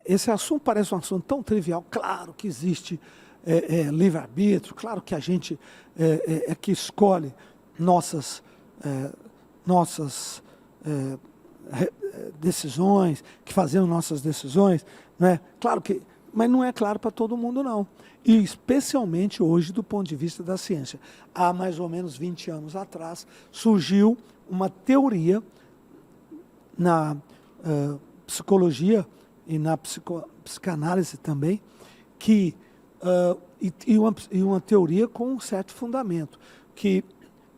esse assunto parece um assunto tão trivial. Claro que existe livre-arbítrio, claro que a gente é que escolhe nossas decisões, que fazemos nossas decisões, né? Claro que, mas não é claro para todo mundo, não. E especialmente hoje, do ponto de vista da ciência. Há mais ou menos 20 anos atrás, surgiu uma teoria na psicologia e na psicanálise também, que, e uma teoria com um certo fundamento, que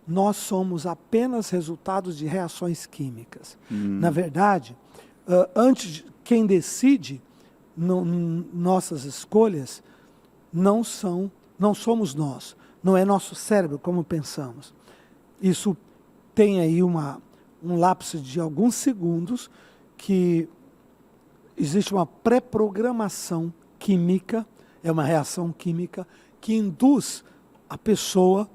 nós somos apenas resultados de reações químicas. Na verdade, quem decide nossas escolhas não somos nós, não é nosso cérebro como pensamos. Isso tem aí um lapso de alguns segundos que existe uma pré-programação química, é uma reação química que induz a pessoa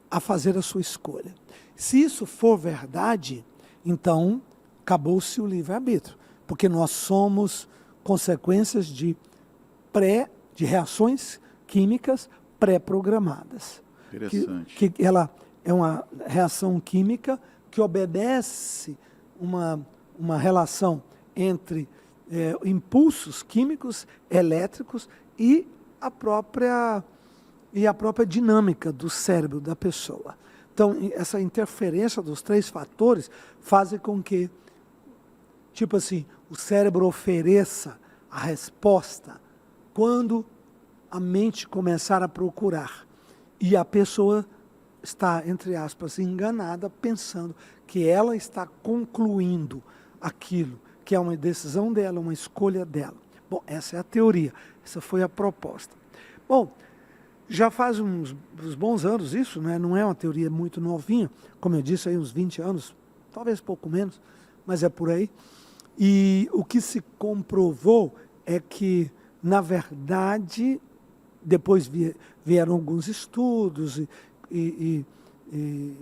a fazer a sua escolha. Se isso for verdade, então acabou-se o livre-arbítrio, porque nós somos consequências de reações químicas pré-programadas. Interessante. Que ela é uma reação química que obedece uma relação entre impulsos químicos, elétricos e a própria dinâmica do cérebro da pessoa. Então, essa interferência dos 3 fatores faz com que, tipo assim, o cérebro ofereça a resposta quando a mente começar a procurar. E a pessoa está, entre aspas, enganada, pensando que ela está concluindo aquilo, que é uma decisão dela, uma escolha dela. Bom, essa é a teoria, essa foi a proposta. Bom, já faz uns bons anos isso, né? Não é uma teoria muito novinha, como eu disse, aí uns 20 anos, talvez pouco menos, mas é por aí. E o que se comprovou é que, na verdade, depois vieram alguns estudos e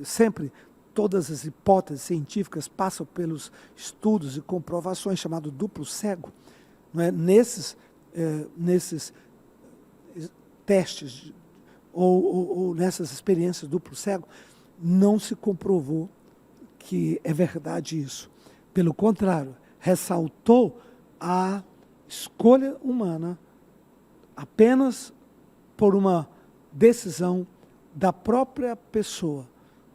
sempre todas as hipóteses científicas passam pelos estudos e comprovações chamados duplo cego. Não é? Nesses testes ou nessas experiências duplo cego, não se comprovou que é verdade isso. Pelo contrário, ressaltou a escolha humana apenas por uma decisão da própria pessoa,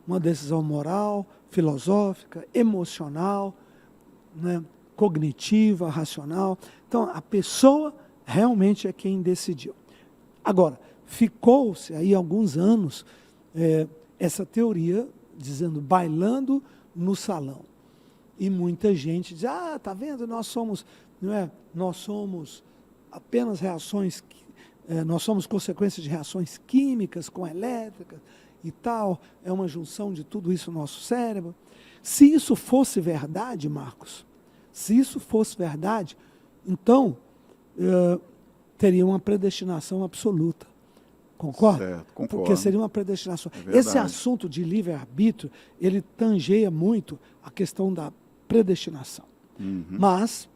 uma decisão moral, filosófica, emocional, né, cognitiva, racional. Então, a pessoa realmente é quem decidiu. Agora, ficou-se aí alguns anos essa teoria dizendo bailando no salão. E muita gente diz, tá vendo, nós somos apenas reações, nós somos consequências de reações químicas com elétricas e tal, é uma junção de tudo isso no nosso cérebro. Se isso fosse verdade, Marcos, se isso fosse verdade, então teria uma predestinação absoluta. Concorda? Certo, concordo. Porque seria uma predestinação. É esse assunto de livre-arbítrio, ele tangeia muito a questão da predestinação. Uhum. Mas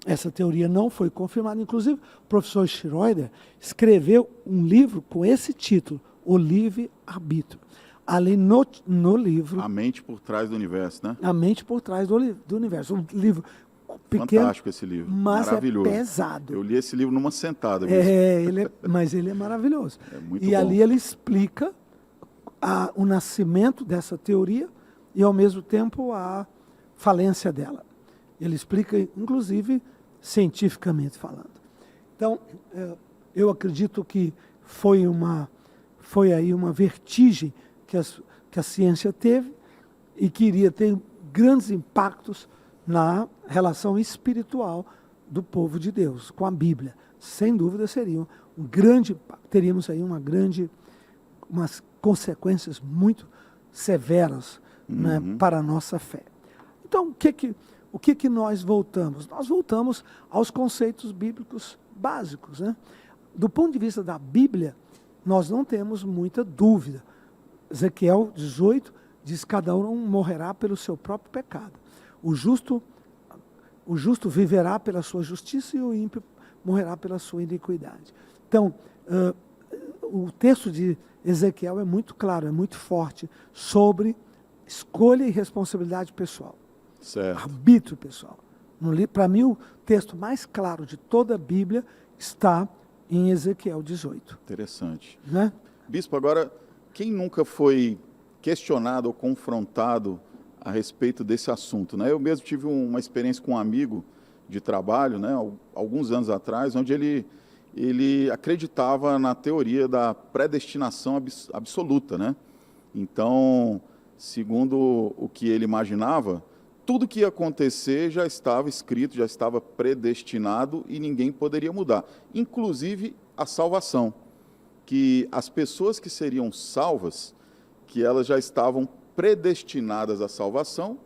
essa teoria não foi confirmada. Inclusive, o professor Schroeder escreveu um livro com esse título, O Livre-Arbítrio. Ali no livro... A Mente por Trás do Universo, né? A Mente por Trás do Universo. Um livro pequeno, fantástico esse livro, mas maravilhoso. É pesado. Eu li esse livro numa sentada. Mas ele é maravilhoso. É muito e bom. Ali ele explica o nascimento dessa teoria e, ao mesmo tempo, a falência dela. Ele explica, inclusive, cientificamente falando. Então, eu acredito que foi aí uma vertigem que a ciência teve e que iria ter grandes impactos na relação espiritual do povo de Deus com a Bíblia. Sem dúvida teríamos aí umas consequências muito severas, né, para a nossa fé. Então, o que nós voltamos? Nós voltamos aos conceitos bíblicos básicos, né? Do ponto de vista da Bíblia, nós não temos muita dúvida. Ezequiel 18 diz que cada um morrerá pelo seu próprio pecado. O justo o justo viverá pela sua justiça e o ímpio morrerá pela sua iniquidade. Então, o texto de Ezequiel é muito claro, é muito forte sobre escolha e responsabilidade pessoal. Certo. Arbítrio pessoal. Para mim, o texto mais claro de toda a Bíblia está em Ezequiel 18. Interessante. Né? Bispo, agora, quem nunca foi questionado ou confrontado a respeito desse assunto, né? Eu mesmo tive uma experiência com um amigo de trabalho, né, alguns anos atrás, onde ele acreditava na teoria da predestinação absoluta, né? Então, segundo o que ele imaginava, tudo que ia acontecer já estava escrito, já estava predestinado e ninguém poderia mudar, inclusive a salvação, que as pessoas que seriam salvas, que elas já estavam predestinadas à salvação,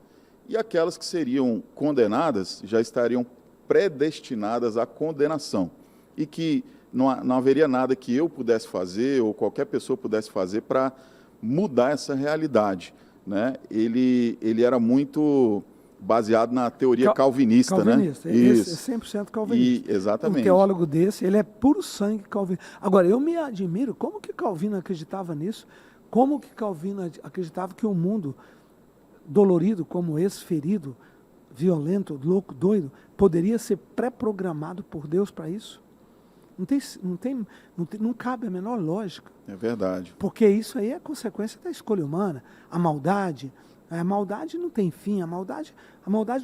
e aquelas que seriam condenadas já estariam predestinadas à condenação, e que não haveria nada que eu pudesse fazer ou qualquer pessoa pudesse fazer para mudar essa realidade, né? Ele era muito baseado na teoria calvinista, calvinista, né? Isso. É 100% calvinista. Exatamente. Um teólogo desse, ele é puro sangue calvinista. Agora, eu me admiro como que Calvino acreditava nisso, como que Calvino acreditava que um mundo dolorido como esse, ferido, violento, louco, doido, poderia ser pré-programado por Deus para isso? Não cabe a menor lógica. É verdade. Porque isso aí é consequência da escolha humana. A maldade não tem fim. A maldade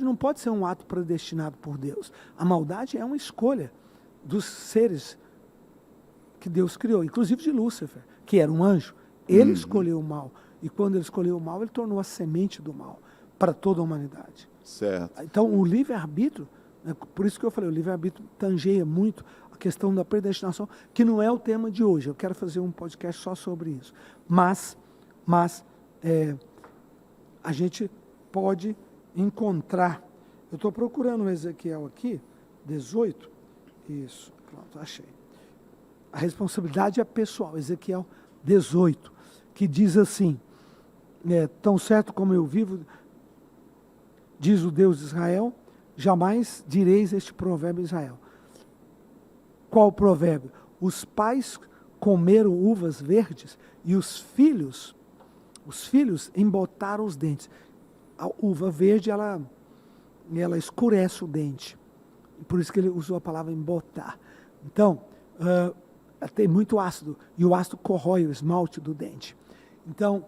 não pode ser um ato predestinado por Deus. A maldade é uma escolha dos seres que Deus criou, inclusive de Lúcifer, que era um anjo. Ele escolheu o mal. E quando ele escolheu o mal, ele tornou a semente do mal para toda a humanidade. Certo. Então, o livre-arbítrio, né, por isso que eu falei, o livre-arbítrio tangeia muito a questão da predestinação, que não é o tema de hoje. Eu quero fazer um podcast só sobre isso. Mas a gente pode encontrar. Eu estou procurando o Ezequiel aqui, 18. Isso, pronto, achei. A responsabilidade é pessoal, Ezequiel 18, que diz assim, tão certo como eu vivo, diz o Deus de Israel, jamais direis este provérbio em Israel. Qual provérbio? Os pais comeram uvas verdes e os filhos embotaram os dentes. A uva verde, ela escurece o dente. Por isso que ele usou a palavra embotar. Então, tem muito ácido, e o ácido corrói o esmalte do dente. Então,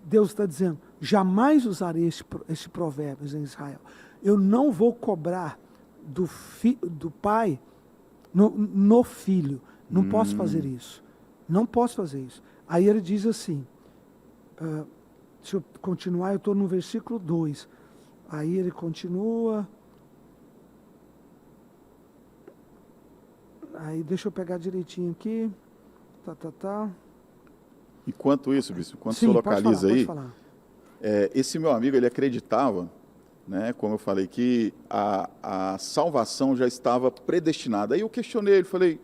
Deus está dizendo, jamais usarei este provérbio em Israel. Eu não vou cobrar do pai no filho. Não posso fazer isso. Não posso fazer isso. Aí ele diz assim, deixa eu continuar, eu estou no versículo 2. Aí ele continua. Aí deixa eu pegar direitinho aqui. Enquanto isso, bispo, enquanto Sim, o senhor localiza pode falar. Esse meu amigo, ele acreditava, né, como eu falei, que a salvação já estava predestinada. Aí eu questionei ele, falei,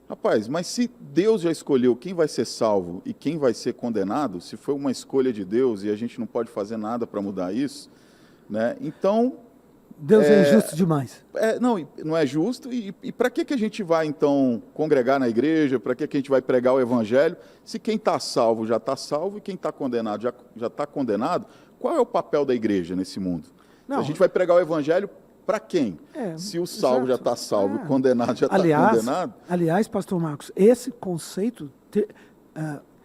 rapaz, mas se Deus já escolheu quem vai ser salvo e quem vai ser condenado, se foi uma escolha de Deus e a gente não pode fazer nada para mudar isso, né, então... Deus é injusto demais. Não é justo. E para que a gente vai, então, congregar na igreja? Para que a gente vai pregar o evangelho? Se quem está salvo já está salvo e quem está condenado já está condenado, qual é o papel da igreja nesse mundo? Não, a gente vai pregar o evangelho para quem? Se o salvo já está salvo, o condenado já está condenado. Aliás, pastor Marcos, esse conceito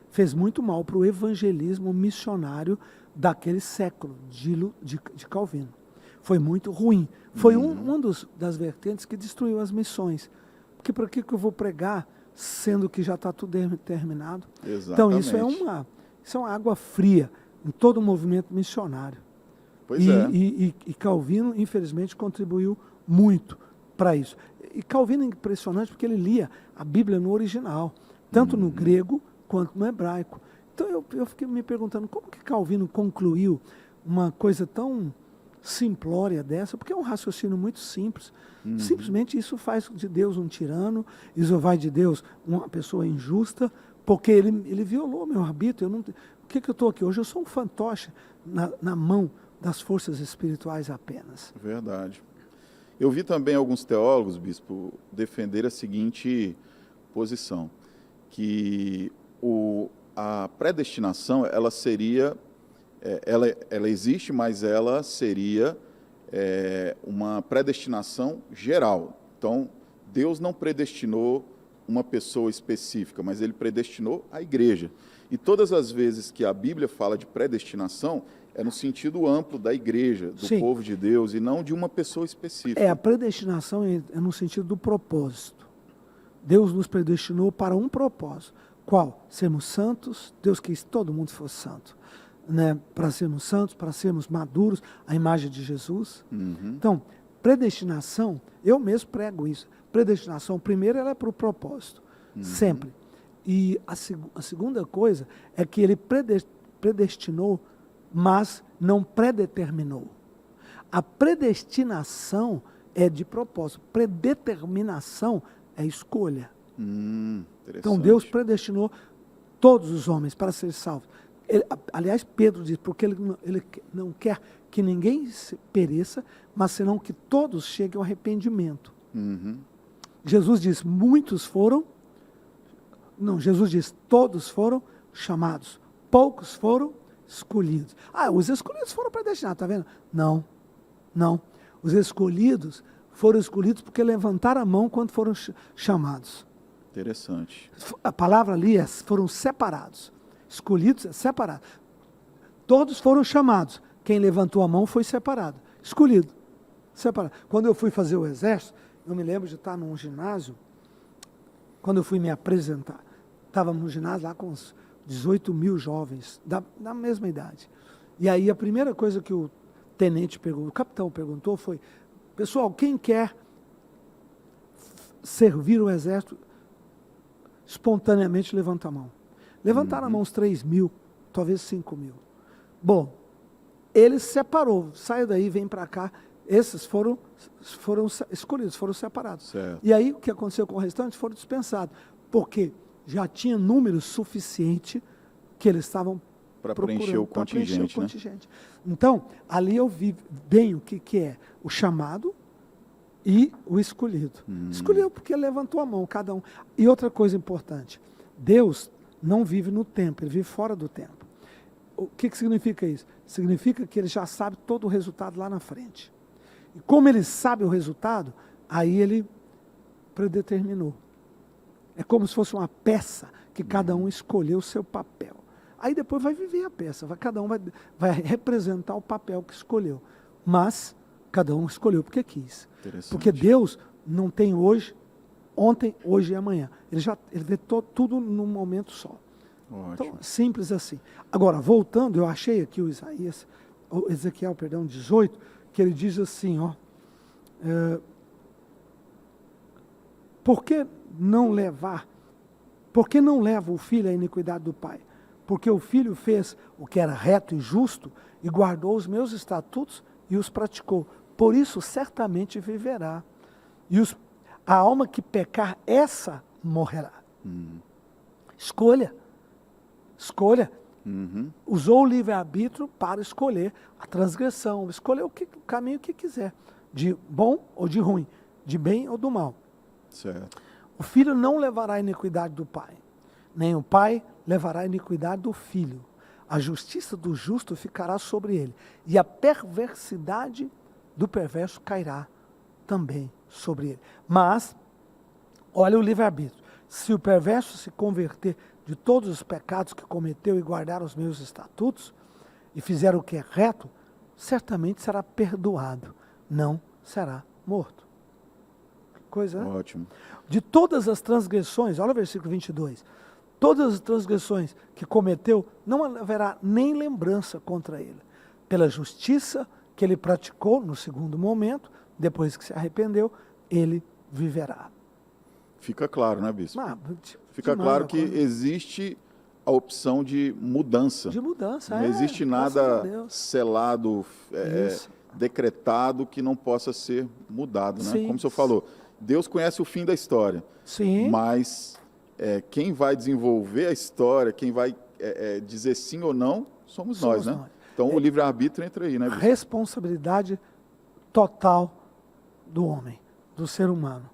fez muito mal para o evangelismo missionário daquele século de Calvino. Foi muito ruim. Foi uma das vertentes que destruiu as missões. Porque para que eu vou pregar, sendo que já está tudo terminado? Exatamente. Então, isso é uma água fria em todo o movimento missionário. Pois é. E Calvino, infelizmente, contribuiu muito para isso. E Calvino é impressionante porque ele lia a Bíblia no original, tanto no grego quanto no hebraico. Então, eu fiquei me perguntando como que Calvino concluiu uma coisa tão simplória dessa, porque é um raciocínio muito simples. Simplesmente isso faz de Deus um tirano, isso vai de Deus uma pessoa injusta, porque ele violou meu arbítrio. Por que eu estou aqui hoje? Eu sou um fantoche na mão das forças espirituais apenas. Verdade. Eu vi também alguns teólogos, bispo, defender a seguinte posição, que a predestinação, ela seria, ela existe, mas ela seria uma predestinação geral. Então, Deus não predestinou uma pessoa específica, mas Ele predestinou a igreja. E todas as vezes que a Bíblia fala de predestinação, é no sentido amplo da igreja, do Sim. povo de Deus, e não de uma pessoa específica. A predestinação é no sentido do propósito. Deus nos predestinou para um propósito. Qual? Sermos santos. Deus quis que todo mundo fosse santo. Né? Para sermos santos, para sermos maduros, a imagem de Jesus. Uhum. Então, predestinação, eu mesmo prego isso. Predestinação, primeiro, ela é para o propósito. Sempre. E a segunda coisa é que ele predestinou, mas não predeterminou. A predestinação é de propósito. Predeterminação é escolha. Então Deus predestinou todos os homens para serem salvos. Aliás, Pedro diz, porque ele não quer que ninguém pereça, mas senão que todos cheguem ao arrependimento. Jesus diz, Jesus diz, todos foram chamados, poucos foram escolhidos. Os escolhidos foram predestinados, está vendo? Não. Os escolhidos foram escolhidos porque levantaram a mão quando foram chamados. Interessante. A palavra ali é, foram separados. Escolhidos é separado. Todos foram chamados. Quem levantou a mão foi separado. Escolhido. Separado. Quando eu fui fazer o exército, eu me lembro de estar num ginásio, quando eu fui me apresentar, estávamos no ginásio lá com uns 18 mil jovens, da mesma idade. E aí a primeira coisa que o capitão perguntou foi, pessoal, quem quer servir o exército, espontaneamente levanta a mão. Levantaram a mão uns 3 mil, talvez 5 mil. Bom, ele separou, sai daí, vem para cá. Esses foram escolhidos, foram separados. Certo. E aí o que aconteceu com o restante? Foram dispensados, porque já tinha número suficiente que eles estavam para preencher o contingente, né? Então, ali eu vi bem o que é o chamado e o escolhido. Escolheu porque levantou a mão, cada um. E outra coisa importante, Deus não vive no tempo, Ele vive fora do tempo. O que significa isso? Significa que Ele já sabe todo o resultado lá na frente. E como Ele sabe o resultado, aí Ele predeterminou. É como se fosse uma peça que cada um escolheu o seu papel. Aí depois vai viver a peça, cada um vai representar o papel que escolheu. Mas cada um escolheu porque quis. Porque Deus não tem hoje, ontem, hoje e amanhã. Ele vê tudo num momento só. Ótimo. Então, simples assim. Agora, voltando, eu achei aqui o Ezequiel 18, que ele diz assim, por que não leva o filho à iniquidade do pai? Porque o filho fez o que era reto e justo e guardou os meus estatutos e os praticou. Por isso, certamente viverá. E a alma que pecar, essa morrerá. Escolha. Usou o livre-arbítrio para escolher a transgressão, escolher o caminho que quiser, de bom ou de ruim, de bem ou do mal. Certo. O filho não levará a iniquidade do pai, nem o pai levará a iniquidade do filho. A justiça do justo ficará sobre ele, e a perversidade do perverso cairá também sobre ele. Mas, olha o livre-arbítrio. Se o perverso se converter de todos os pecados que cometeu e guardar os meus estatutos, e fizer o que é reto, certamente será perdoado, não será morto. Que coisa, né? Ótimo. De todas as transgressões, olha o versículo 22, todas as transgressões que cometeu, não haverá nem lembrança contra ele. Pela justiça que ele praticou no segundo momento, depois que se arrependeu, ele viverá. Fica claro, né, bispo? Fica demais, claro que existe a opção de mudança. De mudança, Não existe nada selado, decretado que não possa ser mudado, né? Sim. Como o senhor falou, Deus conhece o fim da história. Sim. Mas quem vai desenvolver a história, quem vai dizer sim ou não, somos nós, né? Então o livre-arbítrio entra aí, né, bispo? Responsabilidade total do homem, do ser humano.